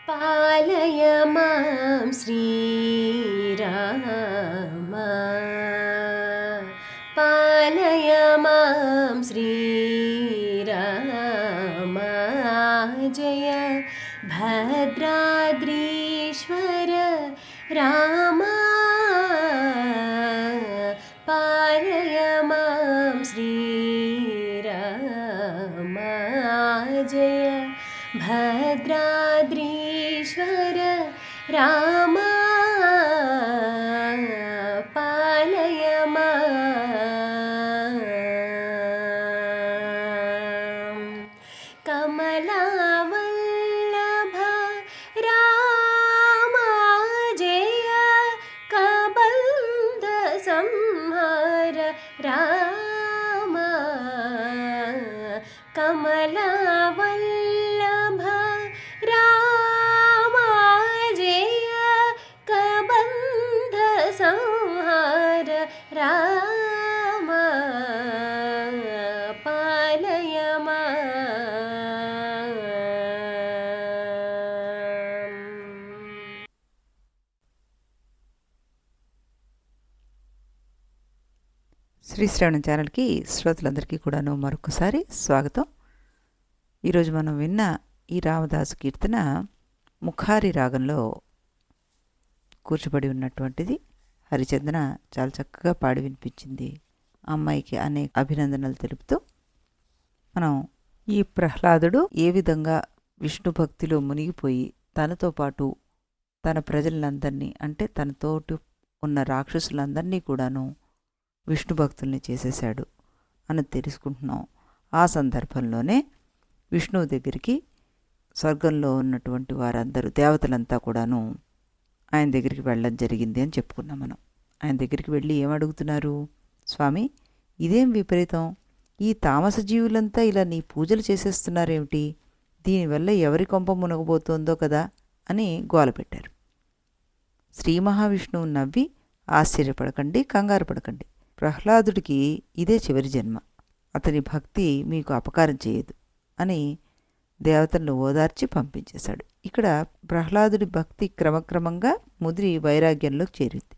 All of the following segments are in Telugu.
పాలయ మాం శ్రీరామ పాలయ మాం శ్రీరామ జయ భద్రాద్రీశ్వర రామ పాలయ మాం శ్రీరామ జయ భద్రాద్రీశ్వర రామ పాలయ మాం కమలావల్లభ రామ జయ కబంధ సంహార రామ కమలావల్లభ రామ జయ కబంధ సంహార రామ పాలయ మాం. శ్రీ శ్రవణం ఛానల్కి శ్రోతలందరికీ కూడాను మరొకసారి స్వాగతం. ఈరోజు మనం విన్న ఈ రామదాసు కీర్తన ముఖారి రాగంలో కూర్చబడి ఉన్నటువంటిది. హరిచందన చాలా చక్కగా పాడి వినిపించింది. ఆ అమ్మాయికి అనేక అభినందనలు తెలుపుతూ మనం ఈ ప్రహ్లాదుడు ఏ విధంగా విష్ణు భక్తిలో మునిగిపోయి తనతో పాటు తన ప్రజలందరినీ అంటే తనతోటి ఉన్న రాక్షసులందరినీ కూడాను విష్ణు భక్తుల్ని చేసేశాడు అని తెలుసుకుంటున్నాం. ఆ సందర్భంలోనే విష్ణువు దగ్గరికి స్వర్గంలో ఉన్నటువంటి వారందరూ దేవతలంతా కూడాను ఆయన దగ్గరికి వెళ్ళడం జరిగింది అని చెప్పుకున్నాం మనం. ఆయన దగ్గరికి వెళ్ళి ఏమడుగుతున్నారు? స్వామి, ఇదేం విపరీతం, ఈ తామస జీవులంతా ఇలా నీ పూజలు చేసేస్తున్నారేమిటి? దీనివల్ల ఎవరి కొంప మునగబోతోందో కదా అని గోల పెట్టారు. శ్రీ మహావిష్ణువు నవ్వి, ఆశ్చర్యపడకండి, కంగారు పడకండి, ప్రహ్లాదుడికి ఇదే చివరి జన్మ, అతని భక్తి మీకు అపకారం చేయదు అని దేవతలను ఓదార్చి పంపించేశాడు. ఇక్కడ ప్రహ్లాదుడి భక్తి క్రమక్రమంగా ముదిరి వైరాగ్యంలోకి చేరింది.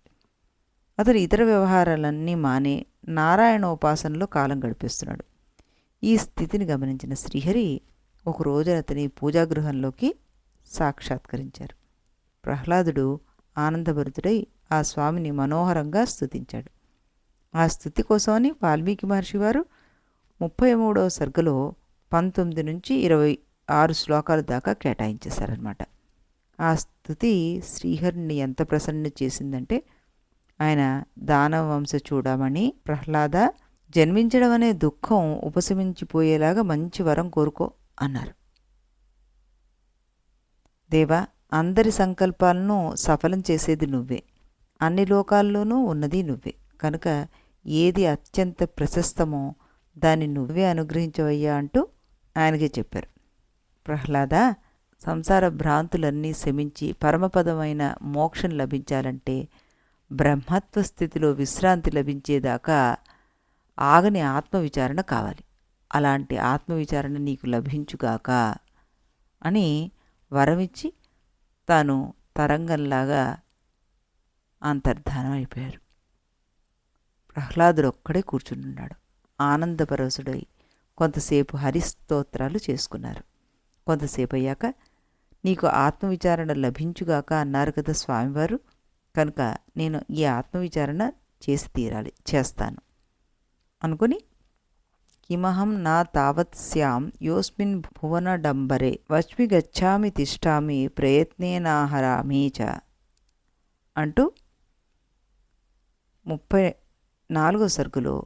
అతను ఇతర వ్యవహారాలన్నీ మానే నారాయణోపాసనలో కాలం గడిపేస్తున్నాడు. ఈ స్థితిని గమనించిన శ్రీహరి ఒకరోజు అతని పూజాగృహంలోకి సాక్షాత్కరించారు. ప్రహ్లాదుడు ఆనందభరితుడై ఆ స్వామిని మనోహరంగా స్తుతించాడు. ఆ స్తుతి కోసమని వాల్మీకి మహర్షి వారు 33వ సర్గలో 19 నుంచి 26 శ్లోకాల దాకా కేటాయించేశారనమాట. ఆ స్తుతి శ్రీహరిని ఎంత ప్రసన్న చేసిందంటే, ఆయన దానవ వంశ చూడమని ప్రహ్లాద, జన్మించడం అనే దుఃఖం ఉపశమించిపోయేలాగా మంచి వరం కోరుకో అన్నారు. దేవా, అందరి సంకల్పాలను సఫలం చేసేది నువ్వే, అన్ని లోకాల్లోనూ ఉన్నది నువ్వే, కనుక ఏది అత్యంత ప్రశస్తమో దాన్ని నువ్వే అనుగ్రహించవయ్యా అంటూ ఆయనకే చెప్పారు. ప్రహ్లాద, సంసార భ్రాంతులన్నీ శమించి పరమపదమైన మోక్షం లభించాలంటే బ్రహ్మత్వ స్థితిలో విశ్రాంతి లభించేదాకా ఆగని ఆత్మవిచారణ కావాలి. అలాంటి ఆత్మవిచారణ నీకు లభించుగాక అని వరమిచ్చి తాను తరంగంలాగా అంతర్ధానం అయిపోయారు. ప్రహ్లాదుడు ఒక్కడే కూర్చునున్నాడు. ఆనందపరవశుడై కొంతసేపు హరిస్తోత్రాలు చేసుకున్నారు. కొంతసేపు అయ్యాక, నీకు ఆత్మవిచారణ లభించుగాక అన్నారు కదా స్వామివారు, కనుక నేను ఈ ఆత్మవిచారణ చేసి తీరాలి, చేస్తాను అనుకుని, కిమహం నా తావత్ స్యాం యోస్మిన్ భువనడంబరే వచ్మి గచ్చామి తిష్టామి ప్రయత్నేనాహరామి చ అంటూ 34వ సర్గులో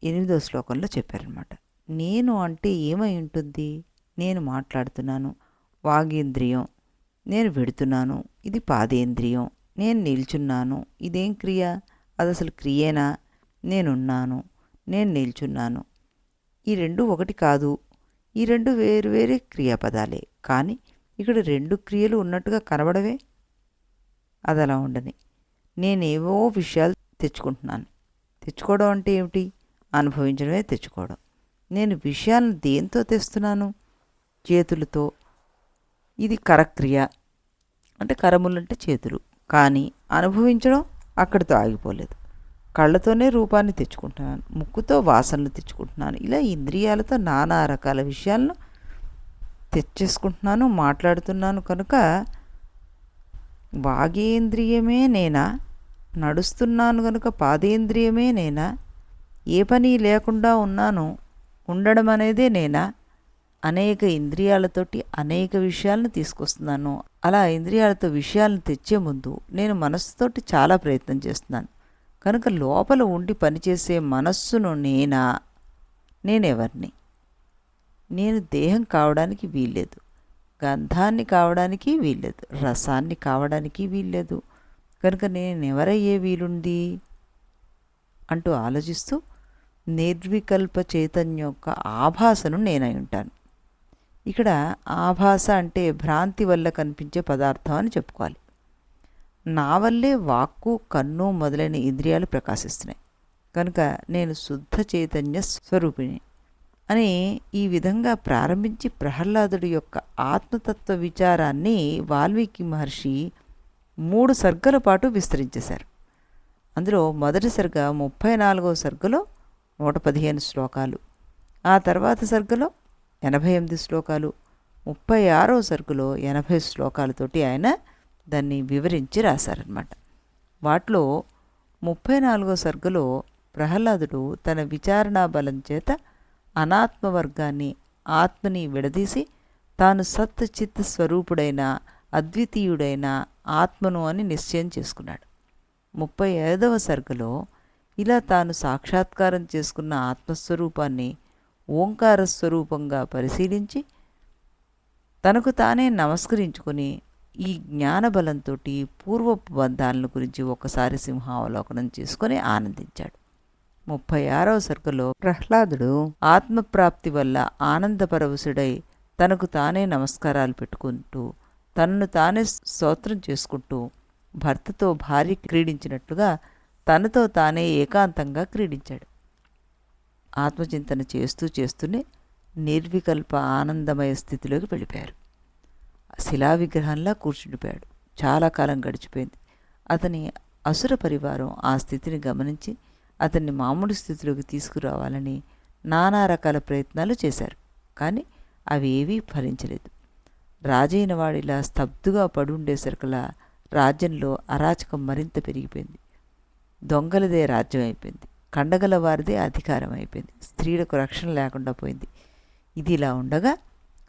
8వ శ్లోకంలో చెప్పారనమాట. నేను అంటే ఏమై ఉంటుంది? నేను మాట్లాడుతున్నాను, వాగేంద్రియం, నేను వెడుతున్నాను, ఇది పాదేంద్రియం, నేను నిల్చున్నాను, ఇదేం క్రియ, అది అసలు క్రియేనా, నేనున్నాను, నేను నిల్చున్నాను, ఈ రెండు ఒకటి కాదు, ఈ రెండు వేరు వేరే క్రియాపదాలే, కానీ ఇక్కడ రెండు క్రియలు ఉన్నట్టుగా కనబడవే. అది అలా ఉండని, నేనేవో విషయాలు తెచ్చుకుంటున్నాను. తెచ్చుకోవడం అంటే ఏమిటి? అనుభవించడమే తెచ్చుకోవడం. నేను విషయాలను దేంతో తెస్తున్నాను? చేతులతో, ఇది కరక్రియ, అంటే కరములంటే చేతులు. కానీ అనుభవించడం అక్కడితో ఆగిపోలేదు. కళ్ళతోనే రూపాన్ని తెచ్చుకుంటున్నాను, ముక్కుతో వాసనలు తెచ్చుకుంటున్నాను. ఇలా ఇంద్రియాలతో నానా రకాల విషయాలను తెచ్చేసుకుంటున్నాను, మాట్లాడుతున్నాను. కనుక వాగేంద్రియమే నేనా, నడుస్తున్నాను కనుక పాదేంద్రియమే నేనా, ఏ పని లేకుండా ఉన్నాను, ఉండడం అనేదే నేనా, అనేక ఇంద్రియాలతోటి అనేక విషయాలను తీసుకొస్తున్నాను. అలా ఇంద్రియాలతో విషయాలను తెచ్చే ముందు నేను మనస్సుతోటి చాలా ప్రయత్నం చేస్తున్నాను. కనుక లోపల ఉండి పనిచేసే మనస్సును నేనా, నేనెవరిని? నేను దేహం కావడానికి వీల్లేదు, గంధాన్ని కావడానికి వీల్లేదు, రసాన్ని కావడానికి వీల్లేదు. కనుక నేనెవరయ్యే వీలుంది అంటూ ఆలోచిస్తూ నిర్వికల్ప చైతన్యం యొక్క ఆభాసను నేనై ఉంటాను. ఇక్కడ ఆభాస అంటే భ్రాంతి వల్ల కనిపించే పదార్థం అని చెప్పుకోవాలి. నా వల్లే వాక్కు, కన్ను మొదలైన ఇంద్రియాలు ప్రకాశిస్తున్నాయి. కనుక నేను శుద్ధ చైతన్య స్వరూపిణి అని ఈ విధంగా ప్రారంభించి ప్రహ్లాదుడి యొక్క ఆత్మతత్వ విచారాన్ని వాల్మీకి మహర్షి 3 సర్గల పాటు విస్తరించేశారు. అందులో మొదటి సర్గ 34వ సర్గలో 115 శ్లోకాలు, ఆ తర్వాత సర్గలో 88 శ్లోకాలు, 36వ సర్గలో 80 శ్లోకాలతోటి ఆయన దాన్ని వివరించి రాశారనమాట. వాటిలో 34వ సర్గలో ప్రహ్లాదుడు తన విచారణా బలం చేత అనాత్మవర్గాన్ని, ఆత్మని విడదీసి తాను సత్ చిత్ స్వరూపుడైన అద్వితీయుడైన ఆత్మను అని నిశ్చయం చేసుకున్నాడు. 35వ సర్గలో ఇలా తాను సాక్షాత్కారం చేసుకున్న ఆత్మస్వరూపాన్ని ఓంకార స్వరూపంగా పరిశీలించి తనకు తానే నమస్కరించుకొని ఈ జ్ఞానబలంతో పూర్వపు బంధాలను గురించి ఒకసారి సింహావలోకనం చేసుకొని ఆనందించాడు. 36వ సర్గలో ప్రహ్లాదుడు ఆత్మప్రాప్తి వల్ల ఆనందపరవశుడై తనకు తానే నమస్కారాలు పెట్టుకుంటూ తనను తానే స్తోత్రం చేసుకుంటూ భర్తతో భార్య క్రీడించినట్లుగా తనతో తానే ఏకాంతంగా క్రీడించాడు. ఆత్మచింతన చేస్తూ చేస్తూనే నిర్వికల్ప ఆనందమయ స్థితిలోకి వెళ్ళిపోయారు. శిలా విగ్రహంలా కూర్చుండిపోయాడు. చాలా కాలం గడిచిపోయింది. అతని అసుర పరివారం ఆ స్థితిని గమనించి అతన్ని మామూలు స్థితిలోకి తీసుకురావాలని నానా రకాల ప్రయత్నాలు చేశారు. కానీ అవి ఏవీ ఫలించలేదు. రాజైన వాడిలా స్తబ్దుగా పడుండేసరికలా రాజ్యంలో అరాచకం మరింత పెరిగిపోయింది. దొంగలదే రాజ్యం అయిపోయింది, కండగల వారిదే అధికారం అయిపోయింది, స్త్రీలకు రక్షణ లేకుండా పోయింది. ఇది ఇలా ఉండగా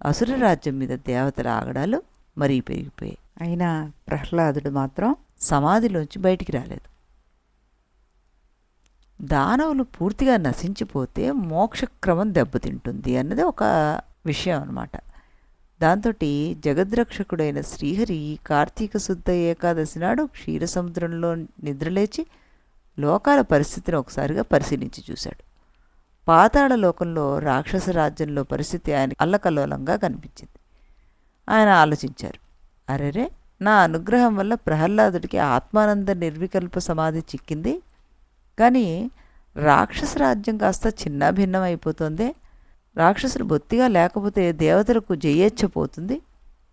అసుర రాజ్యం మీద దేవతల ఆగడాలు మరీ పెరిగిపోయాయి. అయినా ప్రహ్లాదుడు మాత్రం సమాధిలోంచి బయటికి రాలేదు. దానవులు పూర్తిగా నశించిపోతే మోక్షక్రమం దెబ్బతింటుంది అన్నది ఒక విషయం అన్నమాట. దాంతో జగద్రక్షకుడైన శ్రీహరి కార్తీక శుద్ధ ఏకాదశి నాడు క్షీరసముద్రంలో నిద్రలేచి లోకాల పరిస్థితిని ఒకసారిగా పరిశీలించి చూశాడు. పాతాళ లోకంలో రాక్షస రాజ్యంలో పరిస్థితి ఆయన అల్లకల్లోలంగా కనిపించింది. ఆయన ఆలోచించారు, అరెరే, నా అనుగ్రహం వల్ల ప్రహ్లాదుడికి ఆత్మానంద నిర్వికల్ప సమాధి చిక్కింది, కానీ రాక్షస రాజ్యం కాస్త చిన్నాభిన్నం అయిపోతుంది. రాక్షసులు బొత్తిగా లేకపోతే దేవతలకు జయేచ్ఛపోతుంది.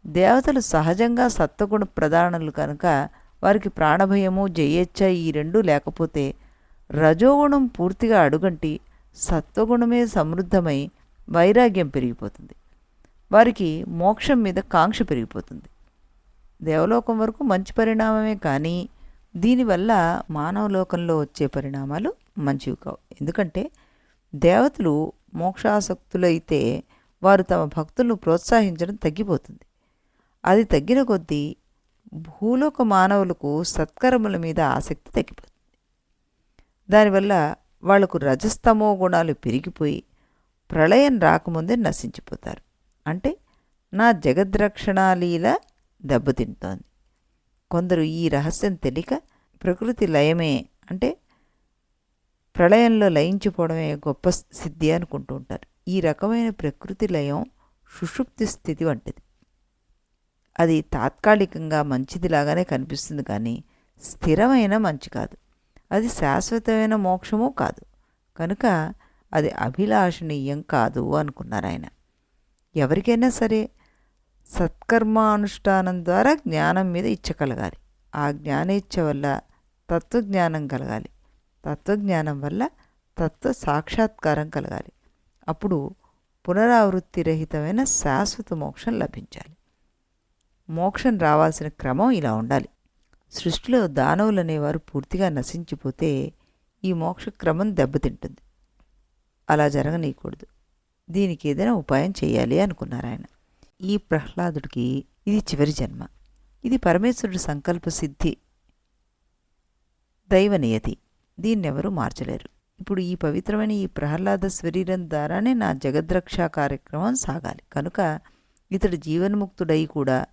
దేవతలు సహజంగా సత్వగుణ ప్రధానులు కనుక వారికి ప్రాణభయము జయేచ్ఛ ఈ రెండూ లేకపోతే రజోగుణం పూర్తిగా అడుగంటి సత్వగుణమే సమృద్ధమై వైరాగ్యం పెరిగిపోతుంది. వారికి మోక్షం మీద కాంక్ష పెరిగిపోతుంది. దేవలోకం వరకు మంచి పరిణామమే, కానీ దీనివల్ల మానవలోకంలో వచ్చే పరిణామాలు మంచివి కావు. ఎందుకంటే దేవతలు మోక్షాసక్తులైతే వారు తమ భక్తులను ప్రోత్సహించడం తగ్గిపోతుంది. అది తగ్గిన కొద్దీ భూలోక మానవులకు సత్కర్మల మీద ఆసక్తి తగ్గిపోతుంది. దానివల్ల వాళ్లకు రజస్తమో గుణాలు పెరిగిపోయి ప్రళయం రాకముందే నశించిపోతారు. అంటే నా జగద్రక్షణాలీల దెబ్బతింటోంది. కొందరు ఈ రహస్యం తెలియక ప్రకృతి లయమే, అంటే ప్రళయంలో లయించిపోవడమే గొప్ప సిద్ధి అనుకుంటూ ఉంటారు. ఈ రకమైన ప్రకృతి లయం సుషుప్తి స్థితి వంటిది. అది తాత్కాలికంగా మంచిదిలాగానే కనిపిస్తుంది, కానీ స్థిరమైన మంచి కాదు. అది శాశ్వతమైన మోక్షము కాదు. కనుక అది అభిలాషణీయం కాదు అనుకున్నారు ఆయన. ఎవరికైనా సరే సత్కర్మానుష్ఠానం ద్వారా జ్ఞానం మీద ఇచ్చ కలగాలి. ఆ జ్ఞానేచ్ఛ వల్ల తత్వజ్ఞానం కలగాలి. తత్వజ్ఞానం వల్ల తత్వ సాక్షాత్కారం కలగాలి. అప్పుడు పునరావృత్తి రహితమైన శాశ్వత మోక్షం లభించాలి. మోక్షం రావాల్సిన క్రమం ఇలా ఉండాలి. సృష్టిలో దానవులనేవారు పూర్తిగా నశించిపోతే ఈ మోక్ష క్రమం దెబ్బతింటుంది. అలా జరగనీయకూడదు. దీనికి ఏదైనా ఉపాయం చేయాలి అనుకున్నారు ఆయన. ఈ ప్రహ్లాదుడికి ఇది చివరి జన్మ. ఇది పరమేశ్వరుడి సంకల్ప సిద్ధి, దైవనియతి. దీన్నెవరూ మార్చలేరు. ఇప్పుడు ఈ పవిత్రమైన ఈ ప్రహ్లాద శరీరం ద్వారానే నా జగద్రక్షా కార్యక్రమం సాగాలి. కనుక ఇతడు జీవన్ముక్తుడై కూడా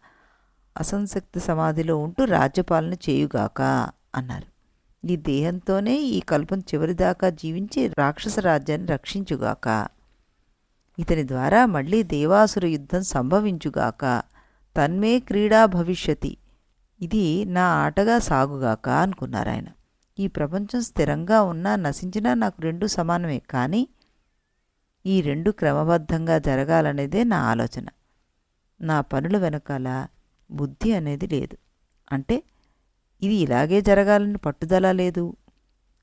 అసంశక్తి సమాధిలో ఉంటూ రాజ్యపాలన చేయుగాక అన్నారు. ఈ దేహంతోనే ఈ కల్పం చివరిదాకా జీవించి రాక్షస రాజ్యాన్ని రక్షించుగాక. ఇతని ద్వారా మళ్ళీ దేవాసుర యుద్ధం సంభవించుగాక. తన్మే క్రీడా భవిష్యతి. ఇది నా ఆటగా సాగుగాక అనుకున్నారాయన. ఈ ప్రపంచం స్థిరంగా ఉన్నా నశించినా నాకు రెండూ సమానమే. కానీ ఈ రెండు క్రమబద్ధంగా జరగాలనేదే నా ఆలోచన. నా పనుల వెనకాల బుద్ధి అనేది లేదు. అంటే ఇది ఇలాగే జరగాలని పట్టుదల లేదు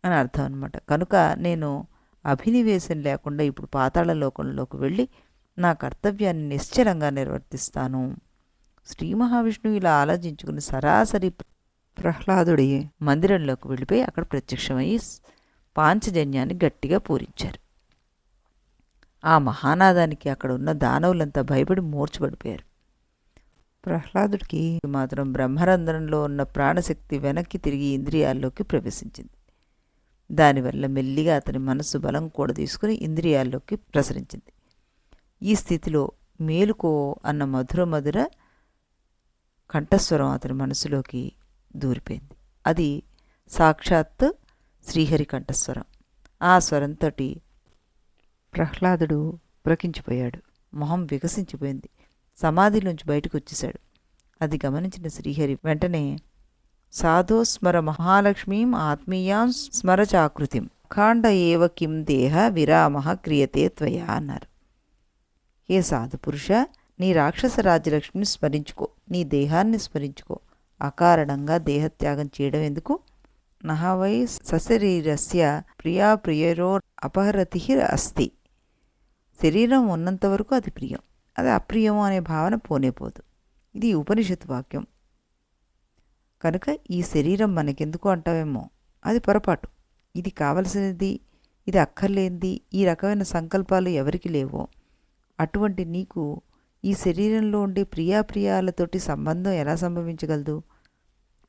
అని అర్థం అన్నమాట. కనుక నేను అభినివేశం లేకుండా ఇప్పుడు పాతాళ లోకంలోకి వెళ్ళి నా కర్తవ్యాన్ని నిశ్చలంగా నిర్వర్తిస్తాను. శ్రీ మహావిష్ణువు ఇలా ఆలోచించుకుని సరాసరి ప్రహ్లాదుడి మందిరంలోకి వెళ్ళిపోయి అక్కడ ప్రత్యక్షమయ్యి పాంచజన్యాన్ని గట్టిగా పూరించారు. ఆ మహానాదానికి అక్కడ ఉన్న దానవులంతా భయపడి మూర్ఛపడిపోయారు. ప్రహ్లాదుడికి మాత్రం బ్రహ్మరంధ్రంలో ఉన్న ప్రాణశక్తి వెనక్కి తిరిగి ఇంద్రియాల్లోకి ప్రవేశించింది. దానివల్ల మెల్లిగా అతని మనస్సు బలం కూడా తీసుకుని ఇంద్రియాల్లోకి ప్రసరించింది. ఈ స్థితిలో మేలుకో అన్న మధుర కంఠస్వరం అతని మనసులోకి దూరిపోయింది. అది సాక్షాత్ శ్రీహరి కంఠస్వరం. ఆ స్వరంతో ప్రహ్లాదుడు పులకించిపోయాడు. మొహం వికసించిపోయింది. సమాధిలోంచి బయటకు వచ్చేశాడు. అది గమనించిన శ్రీహరి వెంటనే సాధో స్మర మహాలక్ష్మీం ఆత్మీయాం స్మరచాకృతిం ఖాండ ఏవ కిం దేహ విరామ క్రియతే త్వయా అన్నారు. ఏ సాధు పురుష, నీ రాక్షస రాజ్యలక్ష్మిని స్మరించుకో, నీ దేహాన్ని స్మరించుకో. అకారణంగా దేహత్యాగం చేయడం ఎందుకు? నహవై సశరీరస్య ప్రియా ప్రియరో అపహరతి అస్తి. శరీరం ఉన్నంతవరకు అది ప్రియం, అది అప్రియము అనే భావన పోనేపోదు. ఇది ఉపనిషత్ వాక్యం. కనుక ఈ శరీరం మనకెందుకు అంటావేమో, అది పొరపాటు. ఇది కావలసినది, ఇది అక్కర్లేనిది, ఈ రకమైన సంకల్పాలు ఎవరికి లేవో అటువంటి నీకు ఈ శరీరంలో ఉండే ప్రియాప్రియాలతోటి సంబంధం ఎలా సంభవించగలదు?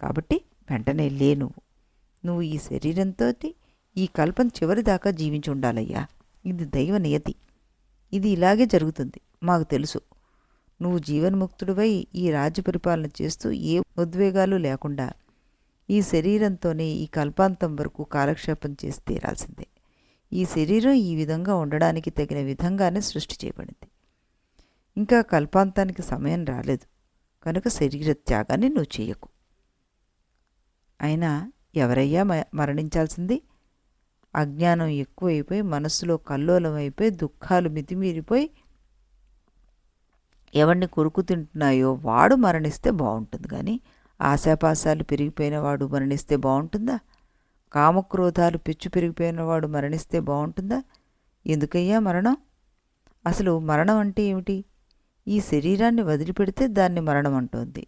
కాబట్టి వెంటనే లే. నువ్వు ఈ శరీరంతో ఈ కల్పం చివరిదాకా జీవించి ఉండాలయ్యా. ఇది దైవ నియతి. ఇది ఇలాగే జరుగుతుంది, మాకు తెలుసు. నువ్వు జీవన్ముక్తుడివై ఈ రాజ్య పరిపాలన చేస్తూ ఏ ఉద్వేగాలు లేకుండా ఈ శరీరంతోనే ఈ కల్పాంతం వరకు కాలక్షేపం చేసి తీరాల్సిందే. ఈ శరీరం ఈ విధంగా ఉండడానికి తగిన విధంగానే సృష్టి చేయబడింది. ఇంకా కల్పాంతానికి సమయం రాలేదు. కనుక శరీర త్యాగాన్ని నువ్వు చేయకు. అయినా ఎవరయ్యా మరణించాల్సింది? అజ్ఞానం ఎక్కువైపోయి మనస్సులో కల్లోలం అయిపోయి దుఃఖాలు మితిమీరిపోయి ఎవరిని కొరుకు తింటున్నాయో వాడు మరణిస్తే బాగుంటుంది. కానీ ఆశాపాశాలు పెరిగిపోయిన వాడు మరణిస్తే బాగుంటుందా? కామక్రోధాలు పెచ్చు పెరిగిపోయిన వాడు మరణిస్తే బాగుంటుందా? ఎందుకయ్యా మరణం? అసలు మరణం అంటే ఏమిటి? ఈ శరీరాన్ని వదిలిపెడితే దాన్ని మరణం అంటోంది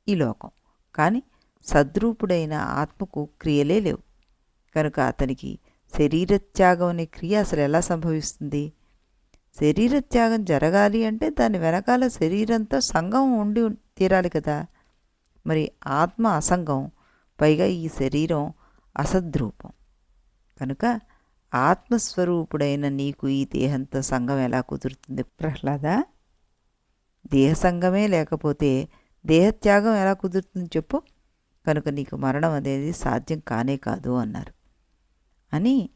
ఈ లోకం. కానీ సద్రూపుడైన ఆత్మకు క్రియలే లేవు. కనుక అతనికి శరీరత్యాగం అనే క్రియ అసలు ఎలా సంభవిస్తుంది? శరీరత్యాగం జరగాలి అంటే దాని వెనకాల శరీరంతో సంగం ఉండి తీరాలి కదా. మరి ఆత్మ అసంగం, పైగా ఈ శరీరం అసద్రూపం. కనుక ఆత్మస్వరూపుడైన నీకు ఈ దేహంతో సంగం ఎలా కుదురుతుంది ప్రహ్లాద? దేహసంగమే లేకపోతే దేహత్యాగం ఎలా కుదురుతుంది చెప్పు. కనుక నీకు మరణం అనేది సాధ్యం కానే కాదు అన్నారు. అని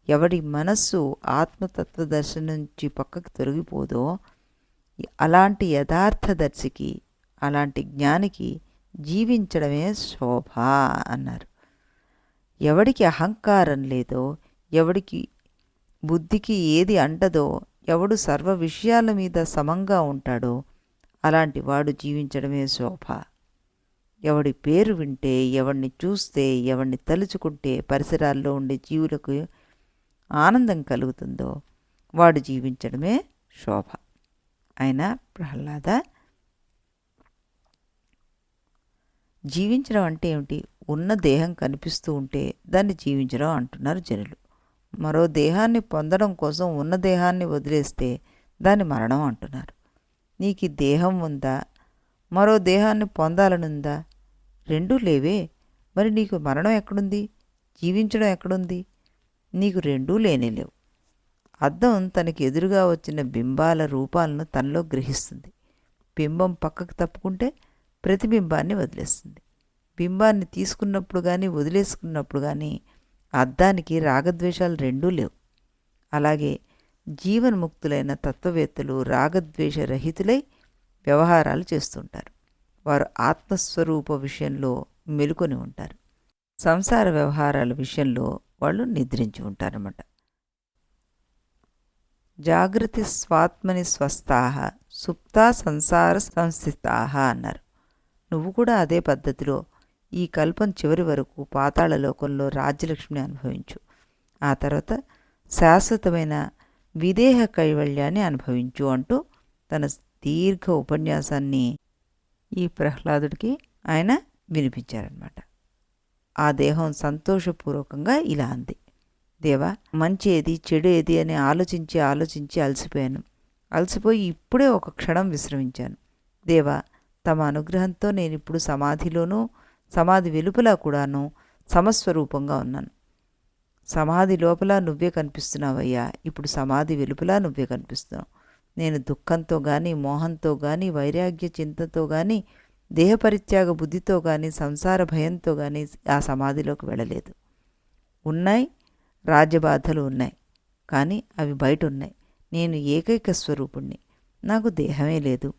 ఎవడి మనస్సు ఆత్మతత్వ దర్శనం నుంచి పక్కకు తొలగిపోదో అలాంటి యథార్థదర్శికి, అలాంటి జ్ఞానికి జీవించడమే శోభ అన్నారు. ఎవడికి అహంకారం లేదో, ఎవడికి బుద్ధికి ఏది అంటదో, ఎవడు సర్వ విషయాల మీద సమంగా ఉంటాడో అలాంటి వాడు జీవించడమే శోభ. ఎవడి పేరు వింటే, ఎవడిని చూస్తే, ఎవడిని తలుచుకుంటే పరిసరాల్లో ఉండే జీవులకు ఆనందం కలుగుతుందో వాడు జీవించడమే శోభ. అయినా ప్రహ్లాద, జీవించడం అంటే ఏమిటి? ఉన్న దేహం కనిపిస్తూ ఉంటే దాన్ని జీవించడం అంటున్నారు జనులు. మరో దేహాన్ని పొందడం కోసం ఉన్న దేహాన్ని వదిలేస్తే దాన్ని మరణం అంటున్నారు. నీకు ఈ దేహం ఉందా? మరో దేహాన్ని పొందాలనుందా? రెండూ లేవే. మరి నీకు మరణం ఎక్కడుంది? జీవించడం ఎక్కడుంది? నీకు రెండూ లేనేలేవు. అద్దం తనకి ఎదురుగా వచ్చిన బింబాల రూపాలను తనలో గ్రహిస్తుంది. బింబం పక్కకు తప్పుకుంటే ప్రతిబింబాన్ని వదిలేస్తుంది. బింబాన్ని తీసుకున్నప్పుడు కానీ వదిలేసుకున్నప్పుడు కానీ అద్దానికి రాగద్వేషాలు రెండూ లేవు. అలాగే జీవన్ముక్తులైన తత్వవేత్తలు రాగద్వేష రహితులై వ్యవహారాలు చేస్తుంటారు. వారు ఆత్మస్వరూప విషయంలో మెలుకొని ఉంటారు. సంసార వ్యవహారాల విషయంలో వాళ్ళు నిద్రించి ఉంటారన్నమాట. జాగృతి స్వాత్మని స్వస్థాహ సుప్తా సంసార సంస్థితాహ అన్నారు. నువ్వు కూడా అదే పద్ధతిలో ఈ కల్పం చివరి వరకు పాతాళ లోకంలో రాజ్యలక్ష్మిని అనుభవించు. ఆ తర్వాత శాశ్వతమైన విదేహ కైవల్యాన్ని అనుభవించు అంటూ తన దీర్ఘ ఉపన్యాసాన్ని ఈ ప్రహ్లాదుడికి ఆయన వినిపించారనమాట. ఆ దేహం సంతోషపూర్వకంగా ఇలా అంది: దేవా, మంచి ఏది చెడు ఏది అని ఆలోచించి ఆలోచించి అలసిపోయి ఇప్పుడే ఒక క్షణం విశ్రమించాను. దేవా, తమ అనుగ్రహంతో నేనిప్పుడు సమాధిలోనూ సమాధి వెలుపల కూడాను సమస్వరూపంగా ఉన్నాను. సమాధి లోపల నువ్వే కనిపిస్తున్నావయ్యా, ఇప్పుడు సమాధి వెలుపల నువ్వే కనిపిస్తున్నావు. నేను దుఃఖంతో కానీ మోహంతో కానీ వైరాగ్య చింతతో కానీ దేహపరిత్యాగ బుద్ధితో కానీ సంసార భయంతో కానీ ఆ సమాధిలోకి వెళ్ళలేదు. ఉన్నాయి, రాజ్యబాధలు ఉన్నాయి, కానీ అవి బయట ఉన్నాయి. నేను ఏకైక స్వరూపుణ్ణి. నాకు దేహమే లేదు,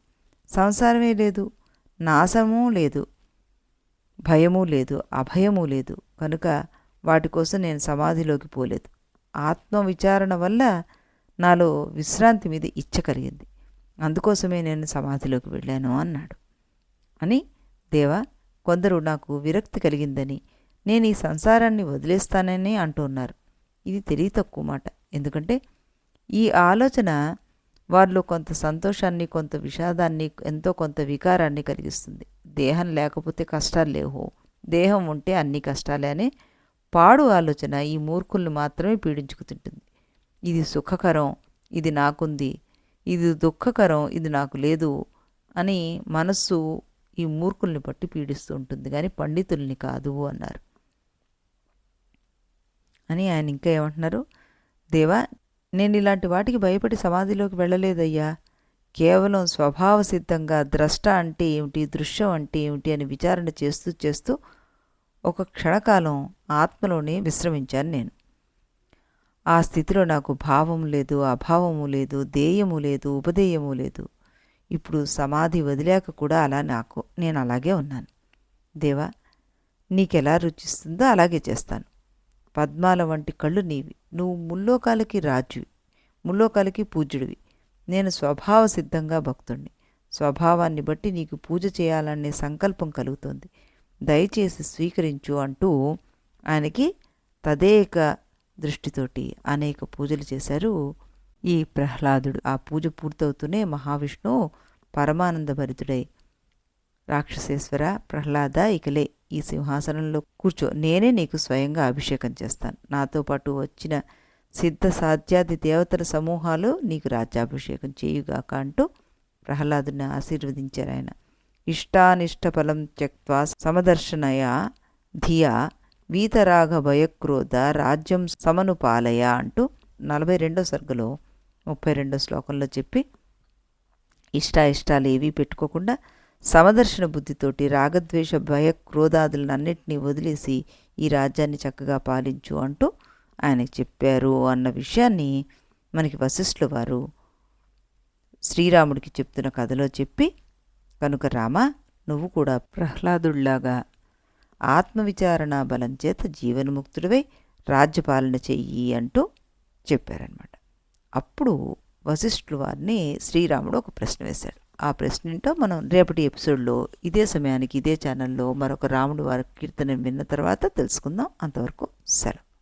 సంసారమే లేదు, నాశమూ లేదు, భయమూ లేదు, అభయమూ లేదు. కనుక వాటి కోసం నేను సమాధిలోకి పోలేదు. ఆత్మవిచారణ వల్ల నాలో విశ్రాంతి మీద ఇచ్చ కలిగింది. అందుకోసమే నేను సమాధిలోకి వెళ్ళాను అన్నాడు. అని, దేవా, కొందరు నాకు విరక్తి కలిగిందని నేను ఈ సంసారాన్ని వదిలేస్తానని అంటున్నారు. ఇది తెలివి తక్కువ మాట. ఎందుకంటే ఈ ఆలోచన వారిలో కొంత సంతోషాన్ని, కొంత విషాదాన్ని, ఎంతో కొంత వికారాన్ని కలిగిస్తుంది. దేహం లేకపోతే కష్టాలు లేవు, దేహం ఉంటే అన్ని కష్టాలే అనే పాడు ఆలోచన ఈ మూర్ఖుల్ని మాత్రమే పీడించుకుతుంటుంది. ఇది సుఖకరం, ఇది నాకుంది, ఇది దుఃఖకరం, ఇది నాకు లేదు అని మనస్సు ఈ మూర్ఖుల్ని పట్టి పీడిస్తూ ఉంటుంది, కానీ పండితుల్ని కాదు అన్నారు. అని ఆయన ఇంకా ఏమంటున్నారు: దేవా, నేను ఇలాంటి వాటికి భయపడి సమాధిలోకి వెళ్ళలేదయ్యా. కేవలం స్వభావ సిద్ధంగా ద్రష్ట అంటే ఏమిటి, దృశ్యం అంటే ఏమిటి అని విచారణ చేస్తూ చేస్తూ ఒక క్షణకాలం ఆత్మలోనే విశ్రమించాను నేను. ఆ స్థితిలో నాకు భావం లేదు, అభావము లేదు, దేయము లేదు, ఉపదేయము లేదు. ఇప్పుడు సమాధి వదిలాక కూడా నేను అలాగే ఉన్నాను. దేవా, నీకెలా రుచిస్తుందో అలాగే చేస్తాను. పద్మాల వంటి కళ్ళు నీవి. నువ్వు ముల్లోకాలకి రాజువి, ముల్లోకాలకి పూజ్యుడివి. నేను స్వభావ సిద్ధంగా భక్తుణ్ణి. స్వభావాన్ని బట్టి నీకు పూజ చేయాలనే సంకల్పం కలుగుతోంది. దయచేసి స్వీకరించు అంటూ ఆయనకి తదేక దృష్టితోటి అనేక పూజలు చేశారు ఈ ప్రహ్లాదుడు. ఆ పూజ పూర్తవుతూనే మహావిష్ణువు పరమానందభరితుడై, రాక్షసేశ్వర ప్రహ్లాద, ఇకలే ఈ సింహాసనంలో కూర్చో, నేనే నీకు స్వయంగా అభిషేకం చేస్తాను. నాతో పాటు వచ్చిన సిద్ధ సాధ్యాది దేవతల సమూహాలు నీకు రాజ్యాభిషేకం చేయుగాక అంటూ ప్రహ్లాదుని ఆశీర్వదించారు ఆయన. ఇష్టానిష్ట ఫలం త్యక్త్వా సమదర్శనయ ధియా వీతరాగ భయక్రోధ రాజ్యం సమనుపాలయ అంటూ 42వ సర్గలో 32వ శ్లోకంలో చెప్పి, ఇష్టాలు ఏవీ పెట్టుకోకుండా సమదర్శన బుద్ధితోటి రాగద్వేష భయ క్రోధాదులన్నింటినీ వదిలేసి ఈ రాజ్యాన్ని చక్కగా పాలించు అంటూ ఆయనకి చెప్పారు అన్న విషయాన్ని మనకి వశిష్ఠుల వారు శ్రీరాముడికి చెప్తున్న కథలో చెప్పి, కనుక రామ, నువ్వు కూడా ప్రహ్లాదుడిలాగా ఆత్మవిచారణ బలం చేత జీవన్ముక్తుడివై రాజ్యపాలన చెయ్యి అంటూ చెప్పారనమాట. అప్పుడు వశిష్ఠుల వారిని శ్రీరాముడు ఒక ప్రశ్న వేశాడు. ఆ ప్రశ్న ఏంటో మనం రేపటి ఎపిసోడ్లో ఇదే సమయానికి ఇదే ఛానల్లో మరొక రాముడి వారి కీర్తన విన్న తర్వాత తెలుసుకుందాం. అంతవరకు సెలవు.